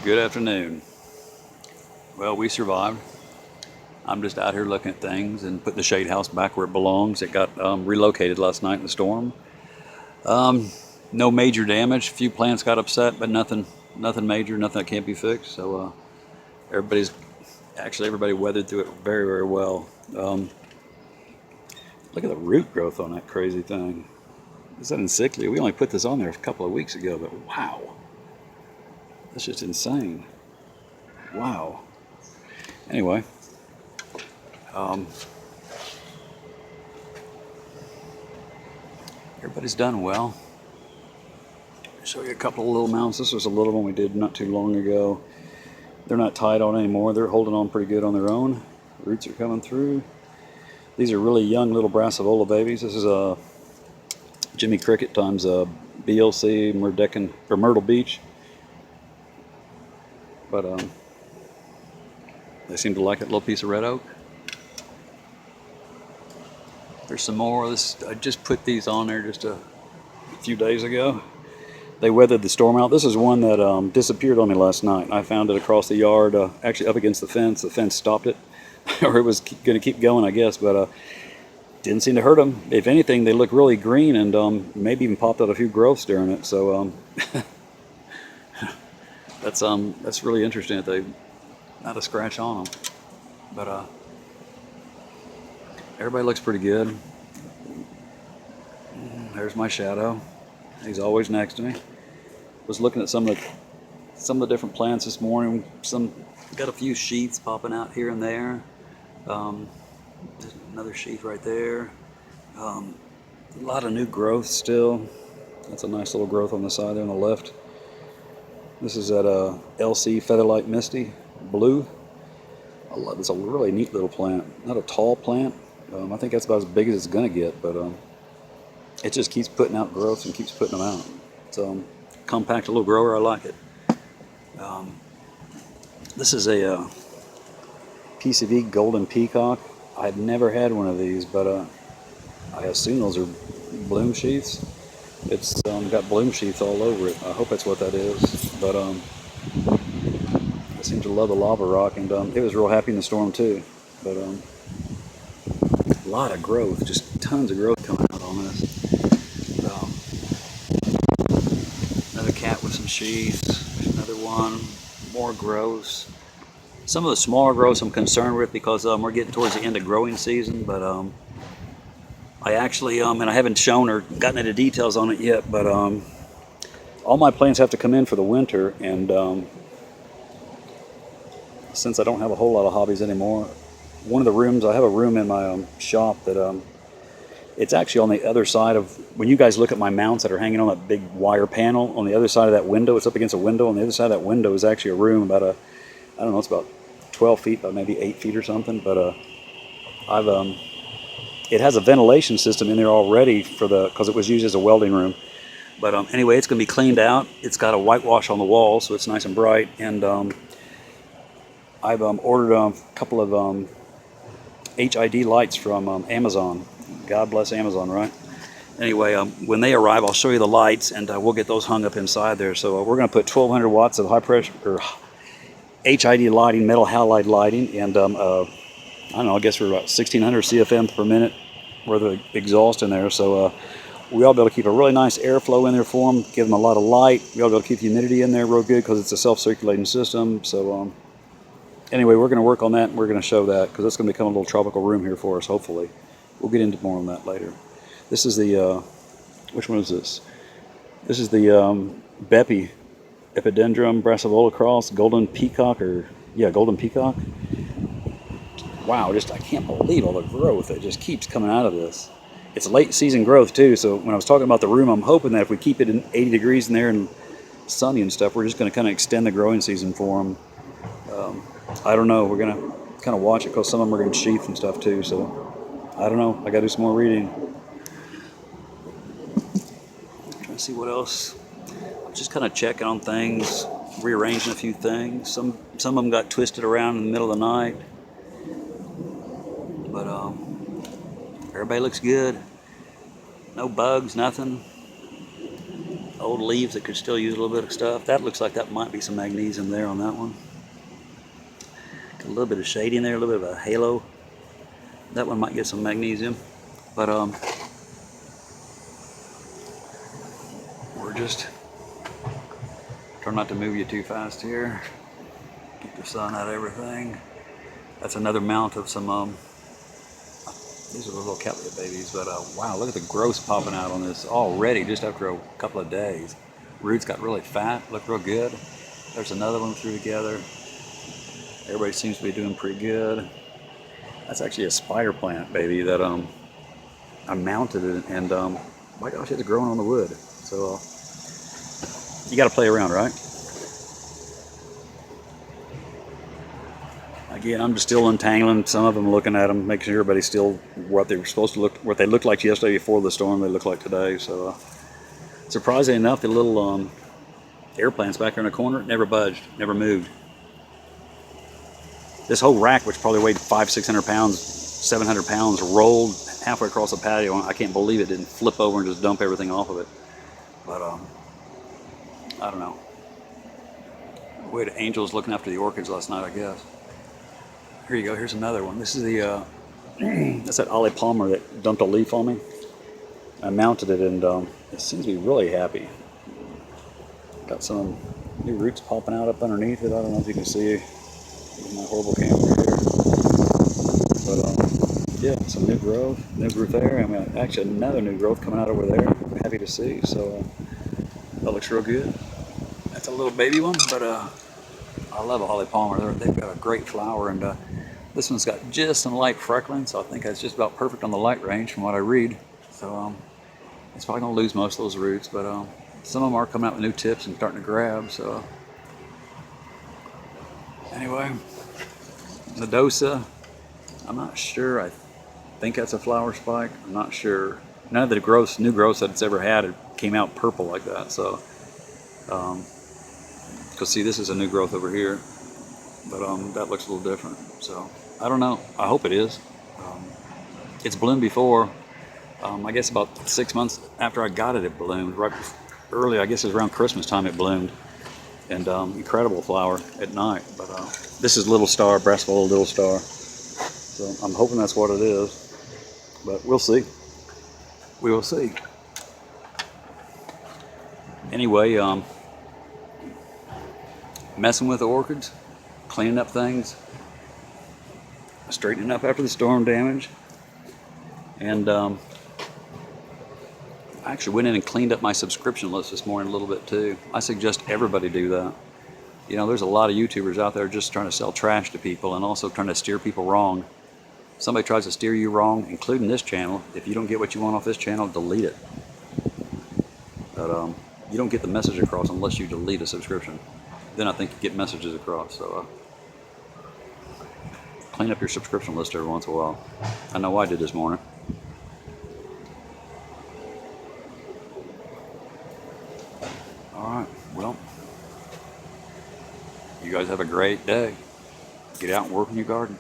Good afternoon. Well, we survived. I'm just out here looking at things and putting the shade house back where it belongs. It got relocated last night in the storm. No major damage. A few plants got upset, but nothing major, nothing that can't be fixed. So everybody weathered through it very, very well. Look at the root growth on that crazy thing. Is that encyclia? We only put this on there a couple of weeks ago, but wow, that's just insane. Wow. Anyway, everybody's done well. I'll show you a couple of little mounts. This was a little one we did not too long ago. They're not tied on anymore. They're holding on pretty good on their own. Roots are coming through. These are really young little Brassavola babies. This is a Jimmy Cricket times BLC Myrtle Beach. But they seem to like that little piece of red oak. There's some more. I just put these on there just a few days ago. They weathered the storm out. This is one that disappeared on me last night. I found it across the yard, actually up against the fence. The fence stopped it, or it was going to keep going, I guess, but didn't seem to hurt them. If anything, they look really green and maybe even popped out a few growths during it. So that's really interesting that they not a scratch on them. But everybody looks pretty good. There's my shadow. He's always next to me. Was looking at some of the different plants this morning. Some got a few sheaths popping out here and there. There's another sheath right there. A lot of new growth still. That's a nice little growth on the side there on the left. This is that LC Featherlight Misty Blue. It's a really neat little plant. Not a tall plant. I think that's about as big as it's going to get, but it just keeps putting out growths and keeps putting them out. It's compact little grower. I like it. This is a PCV Golden Peacock. I've never had one of these, but I assume those are bloom sheaths. It's got bloom sheaths all over it. I hope that's what that is. But I seem to love the lava rock, and it was real happy in the storm too. But a lot of growth, just tons of growth coming out on this. Another cat with some sheaths. There's another one. More growths. Some of the smaller growths I'm concerned with because we're getting towards the end of growing season. But I actually, and I haven't shown or gotten into details on it yet, but all my plants have to come in for the winter, and since I don't have a whole lot of hobbies anymore, one of the rooms, I have a room in my shop that it's actually on the other side of, when you guys look at my mounts that are hanging on that big wire panel, on the other side of that window, it's up against a window, on the other side of that window is actually a room about I don't know, it's about 12 feet by maybe 8 feet or something, but it has a ventilation system in there already because it was used as a welding room. But anyway, it's going to be cleaned out. It's got a whitewash on the wall, so it's nice and bright. And I've ordered a couple of HID lights from Amazon. God bless Amazon, right? Anyway, when they arrive, I'll show you the lights, and we'll get those hung up inside there. So we're going to put 1,200 watts of high pressure or HID lighting, metal halide lighting, and I don't know, I guess we're about 1,600 CFM per minute worth of exhaust in there. So we ought to be able to keep a really nice airflow in there for them, give them a lot of light. We ought to be able to keep the humidity in there real good because it's a self-circulating system. So anyway, we're going to work on that, and we're going to show that because it's going to become a little tropical room here for us, hopefully. We'll get into more on that later. This is the, which one is this? This is the Bepi Epidendrum Brassavola Cross Golden Peacock, Golden Peacock. Wow, I can't believe all the growth that just keeps coming out of this. It's late season growth too, so when I was talking about the room, I'm hoping that if we keep it in 80 degrees in there and sunny and stuff, we're just going to kind of extend the growing season for them. I don't know, we're going to kind of watch it because some of them are going to sheath and stuff too, so I don't know, I got to do some more reading. Trying to see what else. I'm just kind of checking on things, rearranging a few things. Some of them got twisted around in the middle of the night. But everybody looks good. No bugs, nothing. A old leaves that could still use a little bit of stuff. That looks like that might be some magnesium there on that one. Got a little bit of shade in there, a little bit of a halo. That one might get some magnesium, but we're just trying not to move you too fast here. Keep the sun out of everything. That's another mount of some these are the little cattleya babies, but wow, look at the growth popping out on this already just after a couple of days. Roots got really fat, look real good. There's another one through together. Everybody seems to be doing pretty good. That's actually a spider plant, baby, that I mounted it, and my gosh, it's growing on the wood. So you got to play around, right? Again, I'm just still untangling some of them, looking at them, making sure everybody's still what they were supposed to look, what they looked like yesterday before the storm, they look like today. So surprisingly enough, the little air plants back there in the corner never budged, never moved. This whole rack, which probably weighed 500-600 pounds, 700 pounds, rolled halfway across the patio. I can't believe it didn't flip over and just dump everything off of it. But I don't know. We had angels looking after the orchids last night, I guess. Here you go. Here's another one. This is the that's that Ollie Palmer that dumped a leaf on me. I mounted it, and it seems to be really happy. Got some new roots popping out up underneath it. I don't know if you can see with my horrible camera here, but yeah, some new growth there. I mean, actually another new growth coming out over there. I'm happy to see. So that looks real good. That's a little baby one, but I love a Holly Palmer. They've got a great flower, and this one's got just some light freckling, so I think that's just about perfect on the light range from what I read. So it's probably gonna lose most of those roots, but some of them are coming out with new tips and starting to grab. So anyway, Medosa, I'm not sure. I think that's a flower spike. I'm not sure. None of the new growths that it's ever had came out purple like that. So, because see, this is a new growth over here, but that looks a little different. So I don't know. I hope it is. It's bloomed before. I guess about 6 months after I got it, it bloomed. Right early, I guess it was around Christmas time it bloomed. And incredible flower at night. But this is Little Star, Brassvola Little Star. So I'm hoping that's what it is. But we'll see. We will see. Anyway, messing with the orchids, cleaning up things, straightening up after the storm damage. And I actually went in and cleaned up my subscription list this morning a little bit too. I suggest everybody do that. You know, there's a lot of YouTubers out there just trying to sell trash to people and also trying to steer people wrong. Somebody tries to steer you wrong, including this channel. If you don't get what you want off this channel, delete it. But you don't get the message across unless you delete a subscription. Then I think you get messages across. So clean up your subscription list every once in a while. I know I did this morning. Alright, well, you guys have a great day. Get out and work in your garden.